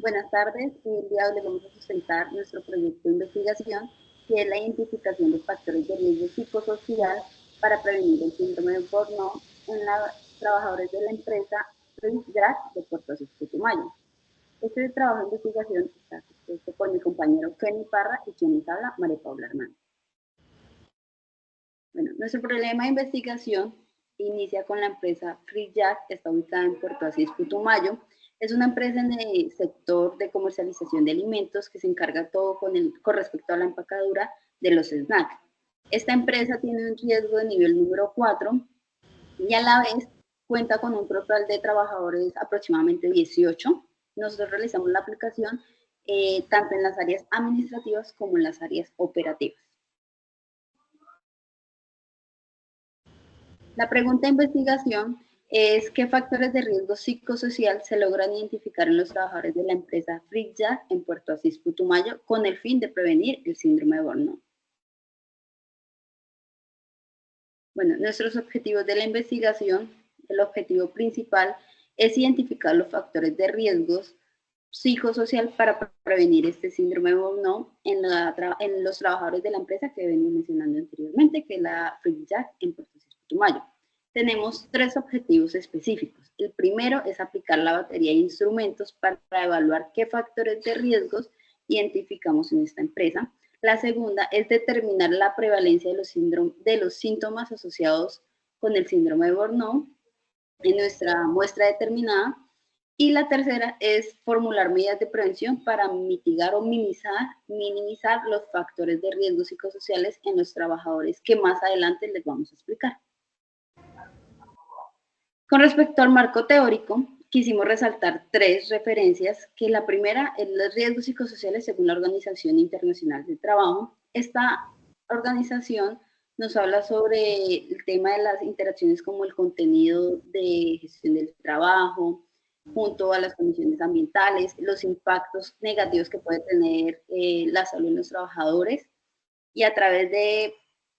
Buenas tardes. El día de hoy les vamos a presentar nuestro proyecto de investigación, que es la identificación de factores de riesgo psicosocial para prevenir el síndrome de Burnout en los trabajadores de la empresa Jack de Puerto Asís, Putumayo. Este trabajo de investigación está hecho por mi compañero Kenny Parra y quien nos habla, María Paula Hernández. Bueno, nuestro problema de investigación inicia con la empresa Free Jack, está ubicada en Puerto Asís, Putumayo. Es una empresa en el sector de comercialización de alimentos que se encarga todo con respecto a la empacadura de los snacks. Esta empresa tiene un riesgo de nivel número 4 y a la vez cuenta con un total de trabajadores aproximadamente 18. Nosotros realizamos la aplicación tanto en las áreas administrativas como en las áreas operativas. La pregunta de investigación es qué factores de riesgo psicosocial se logran identificar en los trabajadores de la empresa Frigja en Puerto Asís, Putumayo, con el fin de prevenir el síndrome de Burnout. Bueno, nuestros objetivos de la investigación, el objetivo principal es identificar los factores de riesgos psicosocial para prevenir este síndrome de burnout en los trabajadores de la empresa que venía mencionando anteriormente, que es la Frigja en Puerto Asís, Putumayo. Tenemos 3 objetivos específicos. El primero es aplicar la batería de instrumentos para evaluar qué factores de riesgos identificamos en esta empresa. La segunda es determinar la prevalencia de los síntomas asociados con el síndrome de Burnout en nuestra muestra determinada. Y la tercera es formular medidas de prevención para mitigar o minimizar los factores de riesgo psicosociales en los trabajadores que más adelante les vamos a explicar. Con respecto al marco teórico, quisimos resaltar 3 referencias, que la primera es los riesgos psicosociales según la Organización Internacional del Trabajo. Esta organización nos habla sobre el tema de las interacciones como el contenido de gestión del trabajo, junto a las condiciones ambientales, los impactos negativos que puede tener la salud en los trabajadores y a través de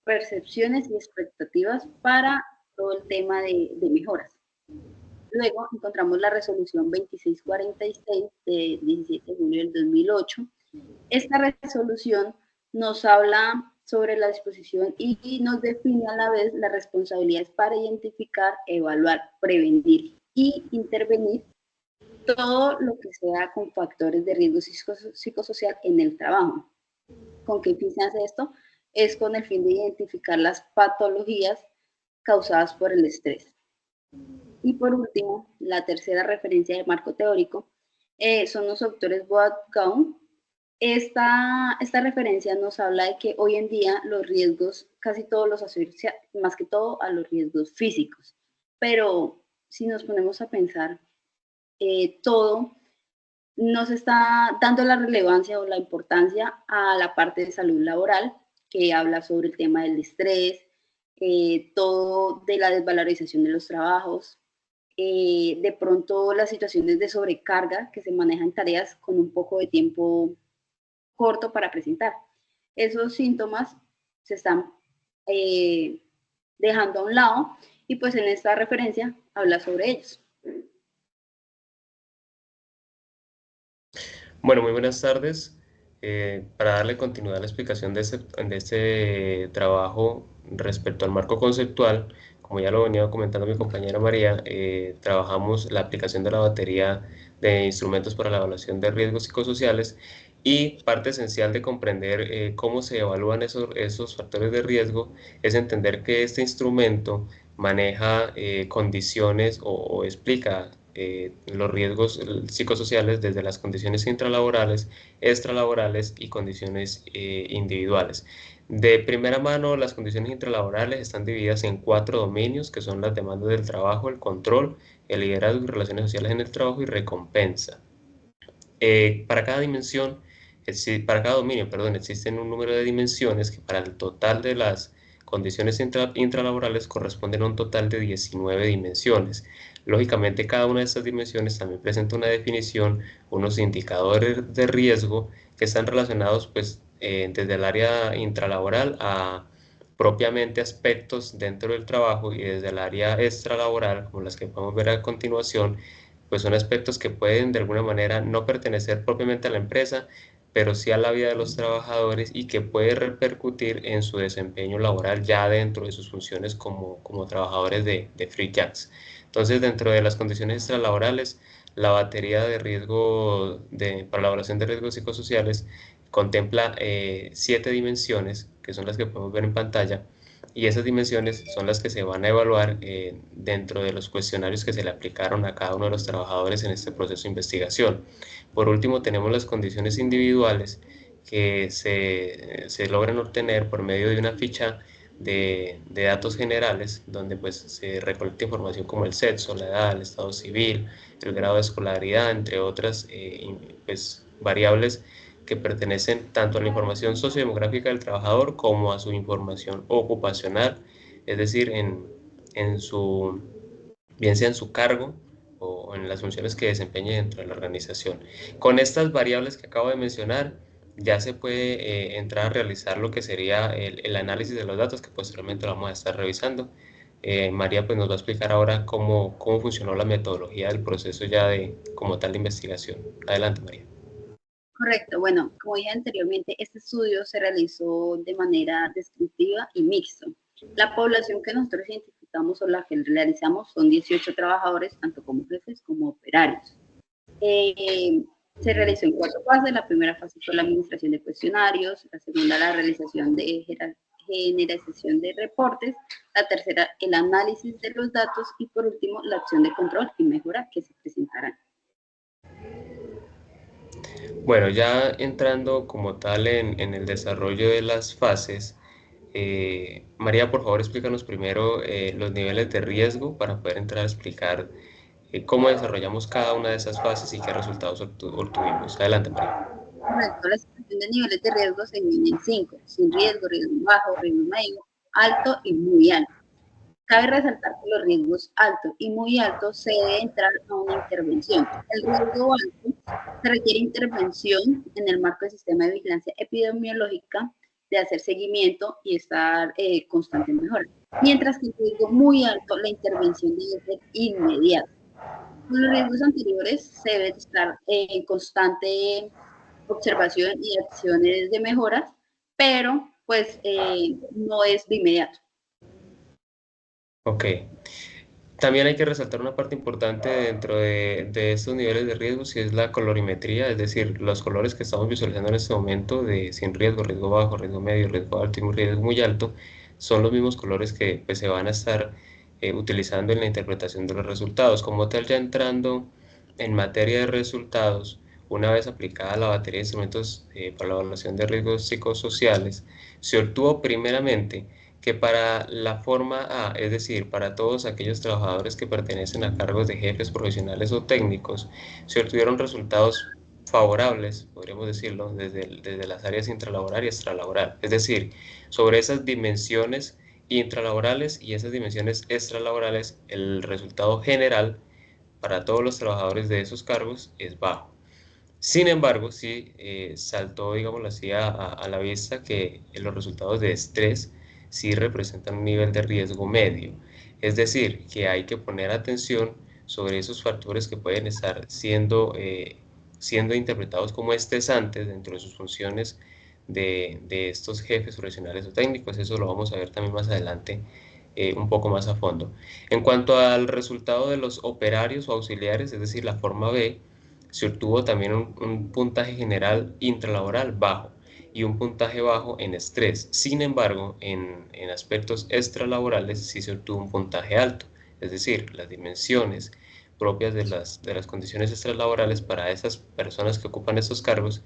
percepciones y expectativas para todo el tema de mejoras. Luego encontramos la resolución 2646 de 17 de julio del 2008. Esta resolución nos habla sobre la disposición y nos define a la vez las responsabilidades para identificar, evaluar, prevenir y intervenir todo lo que sea con factores de riesgo psicosocial en el trabajo. ¿Con qué fin se hace esto? Es con el fin de identificar las patologías causadas por el estrés. Y por último, la tercera referencia del marco teórico son los autores Boat-Gaun. Esta referencia nos habla de que hoy en día los riesgos, casi todos los asocia más que todo a los riesgos físicos. Pero si nos ponemos a pensar, todo nos está dando la relevancia o la importancia a la parte de salud laboral, que habla sobre el tema del estrés, todo de la desvalorización de los trabajos, de pronto las situaciones de sobrecarga que se manejan tareas con un poco de tiempo corto para presentar. Esos síntomas se están dejando a un lado y pues en esta referencia habla sobre ellos. Bueno, muy buenas tardes. Para darle continuidad a la explicación de este trabajo respecto al marco conceptual, como ya lo venía comentando mi compañera María, trabajamos la aplicación de la batería de instrumentos para la evaluación de riesgos psicosociales, y parte esencial de comprender cómo se evalúan esos factores de riesgo es entender que este instrumento maneja condiciones o explica los riesgos psicosociales desde las condiciones intralaborales, extralaborales y condiciones individuales. De primera mano, las condiciones intralaborales están divididas en 4 dominios, que son las demandas del trabajo, el control, el liderazgo y relaciones sociales en el trabajo y recompensa. Para cada dominio, perdón, existen un número de dimensiones que para el total de las condiciones intralaborales corresponden a un total de 19 dimensiones. Lógicamente, cada una de estas dimensiones también presenta una definición, unos indicadores de riesgo que están relacionados pues, desde el área intralaboral a propiamente aspectos dentro del trabajo, y desde el área extralaboral, como las que podemos ver a continuación, pues son aspectos que pueden de alguna manera no pertenecer propiamente a la empresa, pero sí a la vida de los trabajadores y que puede repercutir en su desempeño laboral ya dentro de sus funciones como trabajadores de Free Jacks. Entonces, dentro de las condiciones extralaborales, la batería de riesgo para la evaluación de riesgos psicosociales contempla 7 dimensiones, que son las que podemos ver en pantalla, y esas dimensiones son las que se van a evaluar dentro de los cuestionarios que se le aplicaron a cada uno de los trabajadores en este proceso de investigación. Por último, tenemos las condiciones individuales que se logran obtener por medio de una ficha de datos generales, donde pues se recolecta información como el sexo, la edad, el estado civil, el grado de escolaridad, entre otras pues, variables que pertenecen tanto a la información sociodemográfica del trabajador como a su información ocupacional, es decir, bien sea en su cargo o en las funciones que desempeñe dentro de la organización. Con estas variables que acabo de mencionar, ya se puede entrar a realizar lo que sería el análisis de los datos, que posteriormente lo vamos a estar revisando. María pues nos va a explicar ahora cómo funcionó la metodología del proceso ya como tal de investigación. Adelante, María. Correcto. Bueno, como dije anteriormente, este estudio se realizó de manera descriptiva y mixto. La población que nosotros identificamos o la que realizamos son 18 trabajadores, tanto como jefes como operarios. Se realizó en 4 fases. La primera fase fue la administración de cuestionarios, la segunda la realización de generalización de reportes, la tercera el análisis de los datos y por último la acción de control y mejora que se presentarán. Bueno, ya entrando como tal en el desarrollo de las fases, María, por favor, explícanos primero los niveles de riesgo para poder entrar a explicar cómo desarrollamos cada una de esas fases y qué resultados obtuvimos. Adelante, María. Correcto, la situación de niveles de riesgo se divide en 5: sin riesgo, riesgo bajo, riesgo medio, alto y muy alto. Cabe resaltar que los riesgos altos y muy altos se debe entrar a una intervención. El riesgo alto se requiere intervención en el marco del sistema de vigilancia epidemiológica, de hacer seguimiento y estar constante en mejora. Mientras que el riesgo muy alto, la intervención debe ser inmediata. Con los riesgos anteriores se debe estar en constante observación y acciones de mejoras, pero pues no es de inmediato. Ok. También hay que resaltar una parte importante dentro de estos niveles de riesgo, si es la colorimetría, es decir, los colores que estamos visualizando en este momento de sin riesgo, riesgo bajo, riesgo medio, riesgo alto y un riesgo muy alto, son los mismos colores que pues, se van a estar utilizando en la interpretación de los resultados. Como tal, ya entrando en materia de resultados, una vez aplicada la batería de instrumentos para la evaluación de riesgos psicosociales, se obtuvo primeramente que para la forma A, es decir, para todos aquellos trabajadores que pertenecen a cargos de jefes profesionales o técnicos, se obtuvieron resultados favorables, podríamos decirlo, desde las áreas intralaboral y extralaboral. Es decir, sobre esas dimensiones intralaborales y esas dimensiones extralaborales, el resultado general para todos los trabajadores de esos cargos es bajo. Sin embargo, sí saltó, digámoslo así, a la vista que los resultados de estrés sí representan un nivel de riesgo medio. Es decir, que hay que poner atención sobre esos factores que pueden estar siendo interpretados como estresantes dentro de sus funciones de estos jefes profesionales o técnicos. Eso lo vamos a ver también más adelante un poco más a fondo. En cuanto al resultado de los operarios o auxiliares, es decir, la forma B, se obtuvo también un puntaje general intralaboral bajo y un puntaje bajo en estrés. Sin embargo, en aspectos extralaborales sí se obtuvo un puntaje alto, es decir, las dimensiones propias de las condiciones extralaborales para esas personas que ocupan estos cargos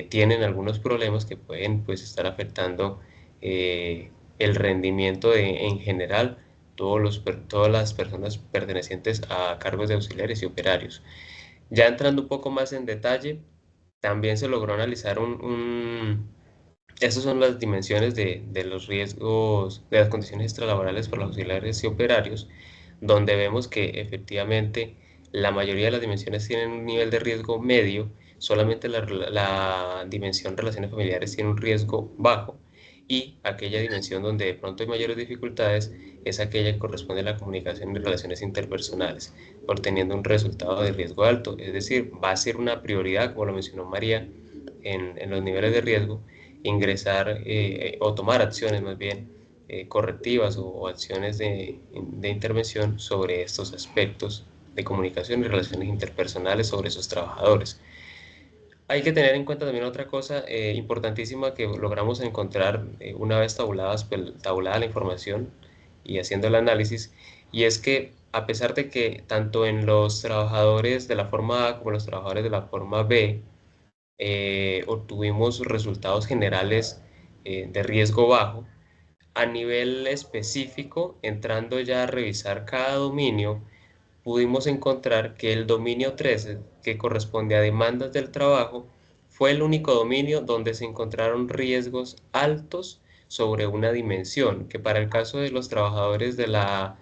tienen algunos problemas que pueden pues, estar afectando el rendimiento en general todas las personas pertenecientes a cargos de auxiliares y operarios. Ya entrando un poco más en detalle, también se logró analizar esas son las dimensiones de los riesgos, de las condiciones extralaborales para los auxiliares y operarios, donde vemos que efectivamente la mayoría de las dimensiones tienen un nivel de riesgo medio, solamente la dimensión relaciones familiares tiene un riesgo bajo, y aquella dimensión donde de pronto hay mayores dificultades es aquella que corresponde a la comunicación y relaciones interpersonales, obteniendo un resultado de riesgo alto. Es decir, va a ser una prioridad, como lo mencionó María, en los niveles de riesgo, ingresar o tomar acciones más bien correctivas o acciones de intervención sobre estos aspectos de comunicación y relaciones interpersonales sobre esos trabajadores. Hay que tener en cuenta también otra cosa importantísima que logramos encontrar una vez tabulada la información y haciendo el análisis, y es que a pesar de que tanto en los trabajadores de la forma A como en los trabajadores de la forma B obtuvimos resultados generales de riesgo bajo, a nivel específico, entrando ya a revisar cada dominio, pudimos encontrar que el dominio 13, que corresponde a demandas del trabajo, fue el único dominio donde se encontraron riesgos altos sobre una dimensión, que para el caso de los trabajadores de la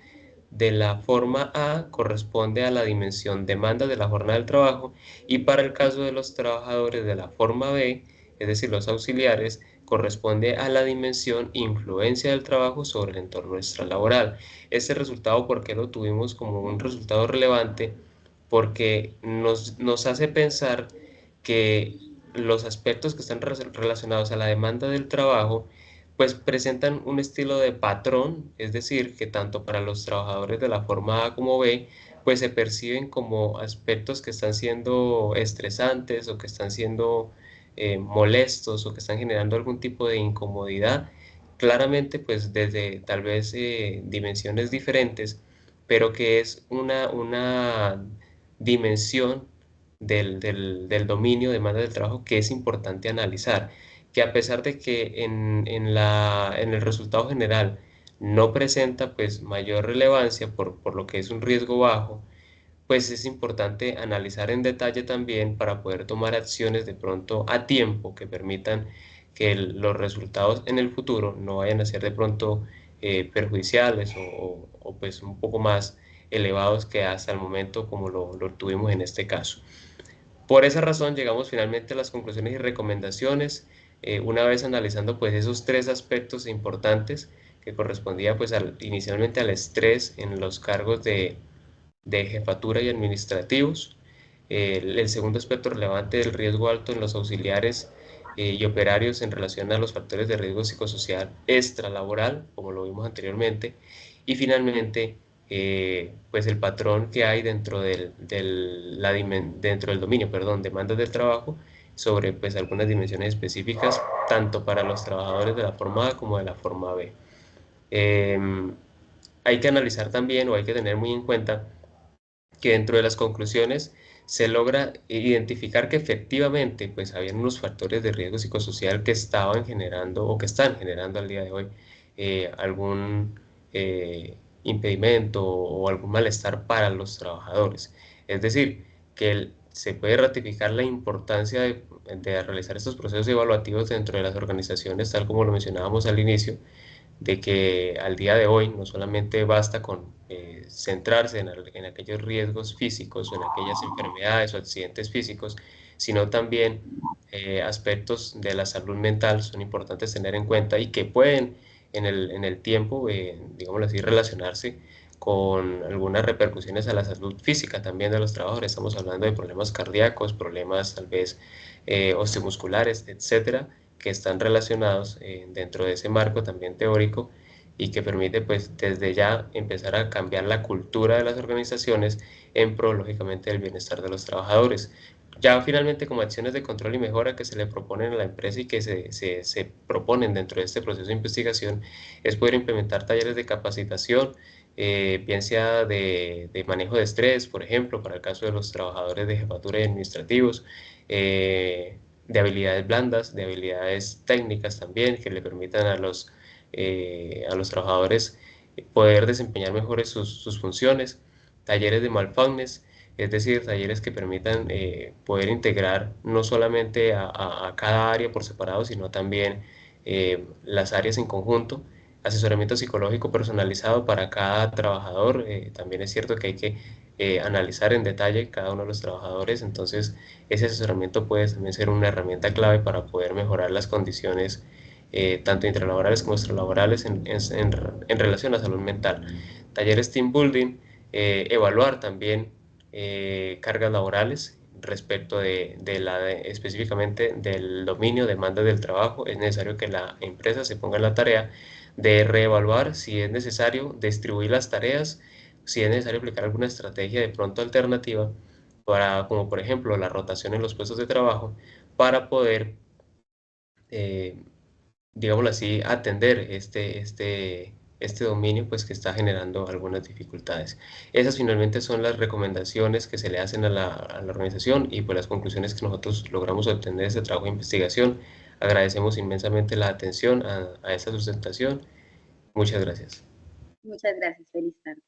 forma A corresponde a la dimensión demanda de la jornada del trabajo, y para el caso de los trabajadores de la forma B, es decir, los auxiliares, corresponde a la dimensión influencia del trabajo sobre el entorno extralaboral. Este resultado, ¿por qué lo tuvimos como un resultado relevante? Porque nos hace pensar que los aspectos que están relacionados a la demanda del trabajo pues presentan un estilo de patrón, es decir, que tanto para los trabajadores de la forma A como B, pues se perciben como aspectos que están siendo estresantes o que están siendo molestos o que están generando algún tipo de incomodidad, claramente pues desde tal vez dimensiones diferentes, pero que es una dimensión del dominio de demanda del trabajo que es importante analizar, que a pesar de que en el resultado general no presenta pues mayor relevancia por lo que es un riesgo bajo, pues es importante analizar en detalle también para poder tomar acciones de pronto a tiempo que permitan que los resultados en el futuro no vayan a ser de pronto perjudiciales o pues un poco más elevados que hasta el momento como lo tuvimos en este caso. Por esa razón llegamos finalmente a las conclusiones y recomendaciones, una vez analizando pues esos tres aspectos importantes que correspondía pues inicialmente al estrés en los cargos de jefatura y administrativos. El segundo aspecto relevante del riesgo alto en los auxiliares y operarios en relación a los factores de riesgo psicosocial extralaboral, como lo vimos anteriormente. Y finalmente, pues el patrón que hay dentro del dominio, perdón, demandas del trabajo sobre pues algunas dimensiones específicas, tanto para los trabajadores de la forma A como de la forma B. Hay que analizar también o hay que tener muy en cuenta que dentro de las conclusiones se logra identificar que efectivamente pues habían unos factores de riesgo psicosocial que estaban generando o que están generando al día de hoy algún impedimento o algún malestar para los trabajadores. Es decir, que se puede ratificar la importancia de realizar estos procesos evaluativos dentro de las organizaciones, tal como lo mencionábamos al inicio, de que al día de hoy no solamente basta con centrarse en aquellos riesgos físicos o en aquellas enfermedades o accidentes físicos, sino también aspectos de la salud mental son importantes tener en cuenta y que pueden en el tiempo, digámoslo así, relacionarse con algunas repercusiones a la salud física también de los trabajadores. Estamos hablando de problemas cardíacos, problemas tal vez osteomusculares, etcétera, que están relacionados dentro de ese marco también teórico y que permite pues desde ya empezar a cambiar la cultura de las organizaciones en pro lógicamente del bienestar de los trabajadores. Ya finalmente como acciones de control y mejora que se le proponen a la empresa y que se proponen dentro de este proceso de investigación es poder implementar talleres de capacitación, bien sea de manejo de estrés, por ejemplo, para el caso de los trabajadores de jefatura y administrativos, de habilidades blandas, de habilidades técnicas también, que le permitan a los trabajadores poder desempeñar mejores sus funciones, talleres de mindfulness, es decir, talleres que permitan poder integrar no solamente a cada área por separado, sino también las áreas en conjunto, asesoramiento psicológico personalizado para cada trabajador, también es cierto que hay que analizar en detalle cada uno de los trabajadores, entonces ese asesoramiento puede también ser una herramienta clave para poder mejorar las condiciones tanto intralaborales como extralaborales en relación a salud mental. Talleres team building, evaluar también cargas laborales respecto específicamente del dominio, demanda del trabajo. Es necesario que la empresa se ponga en la tarea de reevaluar si es necesario distribuir las tareas, si es necesario aplicar alguna estrategia de pronto alternativa, como por ejemplo la rotación en los puestos de trabajo, para poder, eh, digámoslo así, atender este dominio pues que está generando algunas dificultades. Esas finalmente son las recomendaciones que se le hacen a la organización y pues las conclusiones que nosotros logramos obtener de este trabajo de investigación. Agradecemos inmensamente la atención a esta sustentación. Muchas gracias. Muchas gracias, feliz tarde.